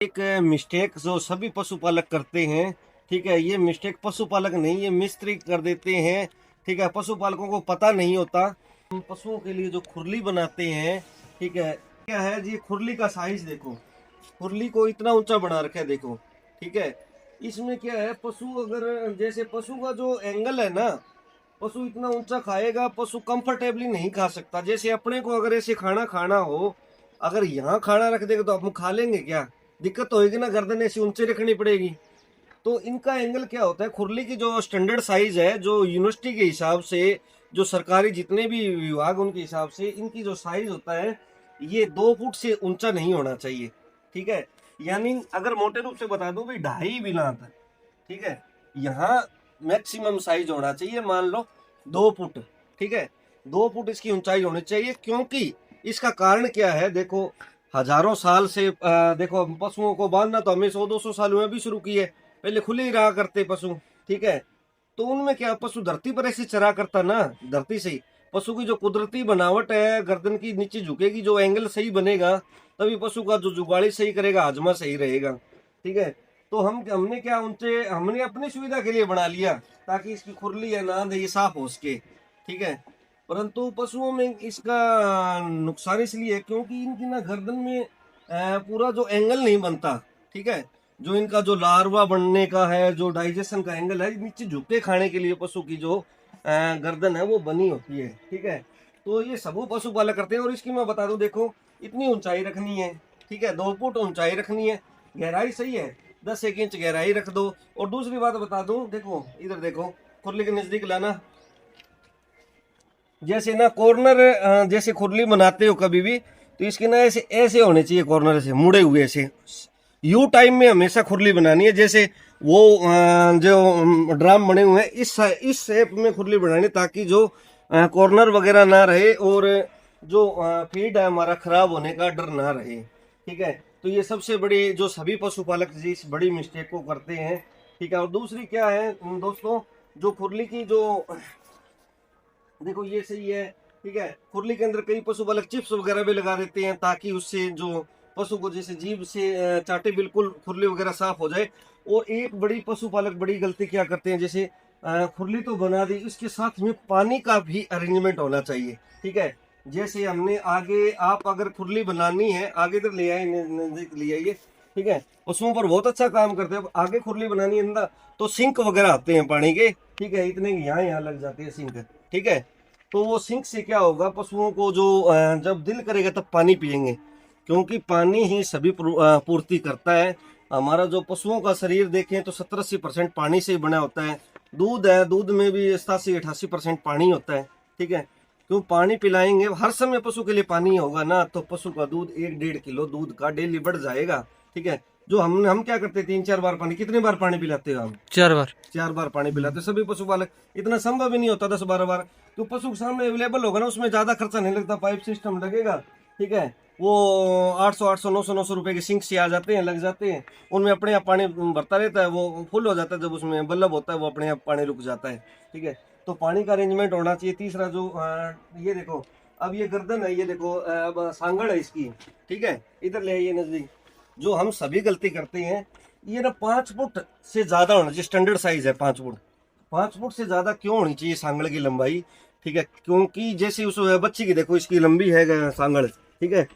एक मिस्टेक जो सभी पशुपालक करते हैं, ठीक है। ये मिस्टेक पशुपालक नहीं, ये मिस्त्री कर देते हैं, ठीक है। पशुपालकों को पता नहीं होता। हम पशुओं के लिए जो खुरली बनाते हैं, ठीक है, क्या है जी, खुरली का साइज देखो। खुरली को इतना ऊंचा बना रखा है, देखो, ठीक है। इसमें क्या है, पशु अगर जैसे पशु का जो एंगल है ना, पशु इतना ऊंचा खाएगा, पशु कंफर्टेबली नहीं खा सकता। जैसे अपने को अगर ऐसे खाना खाना हो, अगर यहाँ खाना रख देगा तो हम खा लेंगे क्या? दिक्कत तो होगी ना, गर्दन ऐसी ऊंचे रखनी पड़ेगी। तो इनका एंगल क्या होता है, खुरली की जो स्टैंडर्ड साइज है, जो यूनिवर्सिटी के हिसाब से, जो सरकारी जितने भी विभाग उनके हिसाब से इनकी जो साइज होता है, ये 2 फुट से ऊंचा नहीं होना चाहिए, ठीक है। यानी अगर मोटे रूप से बता दूं भाई, 2.5 बिलात, ठीक है, यहाँ मैक्सिमम साइज होना चाहिए, मान लो 2 फुट, ठीक है। 2 फुट इसकी ऊंचाई होनी चाहिए, क्योंकि इसका कारण क्या है, देखो, हजारों साल से देखो, पशुओं को बांधना तो हमें 100-200 साल में भी शुरू किए। पहले खुले ही रहा करते पशु, ठीक है। तो उनमें क्या, पशु धरती पर ऐसे चरा करता ना, धरती से ही। पशु की जो कुदरती बनावट है, गर्दन की नीचे झुकेगी, जो एंगल सही बनेगा, तभी पशु का जो जुगाड़ी सही करेगा, हाजमा सही रहेगा, ठीक है। तो हमने क्या, उनसे हमने अपनी सुविधा के लिए बना लिया, ताकि इसकी खुरली या नांद ये साफ हो सके, ठीक है। परंतु पशुओं में इसका नुकसान इसलिए है, क्योंकि इनकी ना गर्दन में पूरा जो एंगल नहीं बनता, ठीक है। जो इनका जो लार्वा बनने का है, जो डाइजेशन का एंगल है, नीचे झुक के खाने के लिए पशु की जो गर्दन है वो बनी होती है, ठीक है। तो ये सब पशु पालक करते हैं। और इसकी मैं बता दूं, देखो, इतनी ऊंचाई रखनी है, ठीक है, 2 फुट ऊंचाई रखनी है, गहराई सही है, 10 इंच गहराई रख दो। और दूसरी बात बता दूं, देखो इधर देखो, खुरली के नजदीक लाना। जैसे ना कॉर्नर, जैसे खुरली बनाते हो कभी भी, तो इसके ना ऐसे ऐसे होने चाहिए, कॉर्नर से मुड़े हुए, ऐसे यू टाइम में हमेशा खुरली बनानी है। जैसे वो जो ड्राम बने हुए हैं, इस शेप में खुरली बनानी, ताकि जो कॉर्नर वगैरह ना रहे, और जो फीड है हमारा खराब होने का डर ना रहे, ठीक है। तो ये सबसे बड़ी, जो सभी पशुपालक जी इस बड़ी मिस्टेक को करते हैं, ठीक है। और दूसरी क्या है दोस्तों, जो खुरली की जो, देखो ये सही है, ठीक है। खुरली के अंदर कई पशुपालक चिप्स वगैरह भी लगा देते हैं, ताकि उससे जो पशु को जैसे जीभ से चाटे, बिल्कुल खुरली वगैरह साफ हो जाए। और एक बड़ी पशुपालक बड़ी गलती क्या करते हैं, जैसे खुरली तो बना दी, इसके साथ में पानी का भी अरेंजमेंट होना चाहिए, ठीक है। जैसे हमने आगे, आप अगर खुरली बनानी है, आगे इधर ले आए, नजदीक ले आइए, ठीक है। पशुओं पर बहुत अच्छा काम करते हैं। आगे खुरली बनानी है अंदर, तो सिंक वगैरह आते हैं पानी के, ठीक है, इतने यहाँ यहाँ लग जाते हैं सिंक, ठीक है। तो वो सिंक से क्या होगा, पशुओं को जो जब दिल करेगा तब पानी पिएंगे, क्योंकि पानी ही सभी पूर्ति करता है। हमारा जो पशुओं का शरीर देखें तो 70-80% पानी से ही बना होता है। दूध है, दूध में भी 87-88% पानी होता है, ठीक है। क्यों, पानी पिलाएंगे हर समय, पशु के लिए पानी होगा ना, तो पशु का दूध 1-1.5 किलो दूध का डेली बढ़ जाएगा, ठीक है। जो हम क्या करते हैं, 3-4 बार पानी, कितने बार पानी पिलाते हो हम? 4 बार। 4 बार पानी पिलाते सभी पशुपालक। इतना संभव ही नहीं होता 10-12 बार। तो पशु के सामने अवेलेबल होगा ना, उसमें ज्यादा खर्चा नहीं लगता, पाइप सिस्टम लगेगा, ठीक है। वो 800-800, 900-900 रुपए के सिंक से आ जाते हैं, लग जाते हैं। उनमें अपने आप पानी भरता रहता है, वो फुल हो जाता है। जब उसमें बल्ब होता है, वो अपने आप पानी रुक जाता है, ठीक है। तो पानी का अरेंजमेंट होना चाहिए। तीसरा जो ये देखो, अब ये गर्दन है, ये देखो, अब सांगड़ है इसकी, ठीक है, इधर ले आइए नजदीक। जो हम सभी गलती करते हैं, ये ना 5 फुट से ज्यादा होना चाहिए, स्टैंडर्ड साइज है 5 फुट। 5 फुट से ज्यादा क्यों होनी चाहिए सांगड़ की लंबाई, ठीक है, क्योंकि जैसे उस बच्ची की देखो, इसकी लंबी है सांगड़, ठीक है।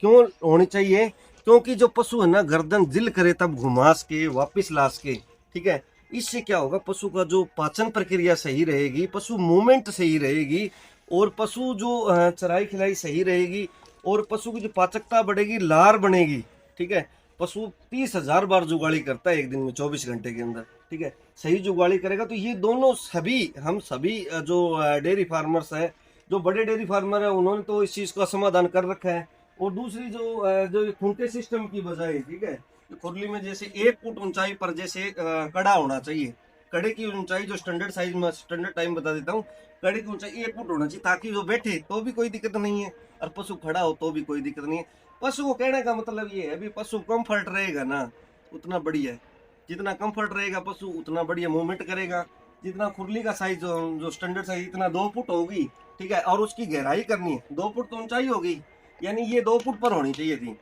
क्यों होनी चाहिए? क्योंकि जो पशु है ना, गर्दन दिल करे तब घुमास के वापिस लास के, ठीक है। इससे क्या होगा, पशु का जो पाचन प्रक्रिया सही रहेगी, पशु मूवमेंट सही रहेगी, और पशु जो चराई खिलाई सही रहेगी, और पशु की जो पाचकता बढ़ेगी, लार बनेगी, ठीक है। पशु 30,000 बार जुगाली करता है एक दिन में, 24 घंटे के अंदर, ठीक है। सही जुगाली करेगा तो ये दोनों सभी, हम सभी जो डेयरी फार्मर्स है, जो बड़े डेयरी फार्मर है, उन्होंने तो इस चीज का समाधान कर रखा है। और दूसरी जो खूंटे सिस्टम की बजाय, ठीक है, खुरली में जैसे 1 फुट ऊंचाई पर जैसे कड़ा होना चाहिए। कड़े की ऊंचाई जो स्टैंडर्ड साइज में, स्टैंडर्ड टाइम बता देता हूँ, कड़े की ऊंचाई 1 फुट होना चाहिए, ताकि जो बैठे तो भी कोई दिक्कत नहीं है, और पशु खड़ा हो तो भी कोई दिक्कत नहीं है। पशु को कहने का मतलब ये है, अभी पशु कंफर्ट रहेगा ना, उतना बढ़िया है। जितना कंफर्ट रहेगा पशु, उतना बढ़िया मूवमेंट करेगा। जितना खुरली का साइज, जो स्टैंडर्ड साइज, इतना 2 फुट होगी, ठीक है। और उसकी गहराई करनी है, 2 फुट तो ऊंचाई होगी, यानी ये 2 फुट पर होनी चाहिए थी,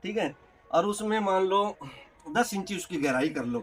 ठीक है। और उसमें मान लो 10 इंची उसकी गहराई कर लो।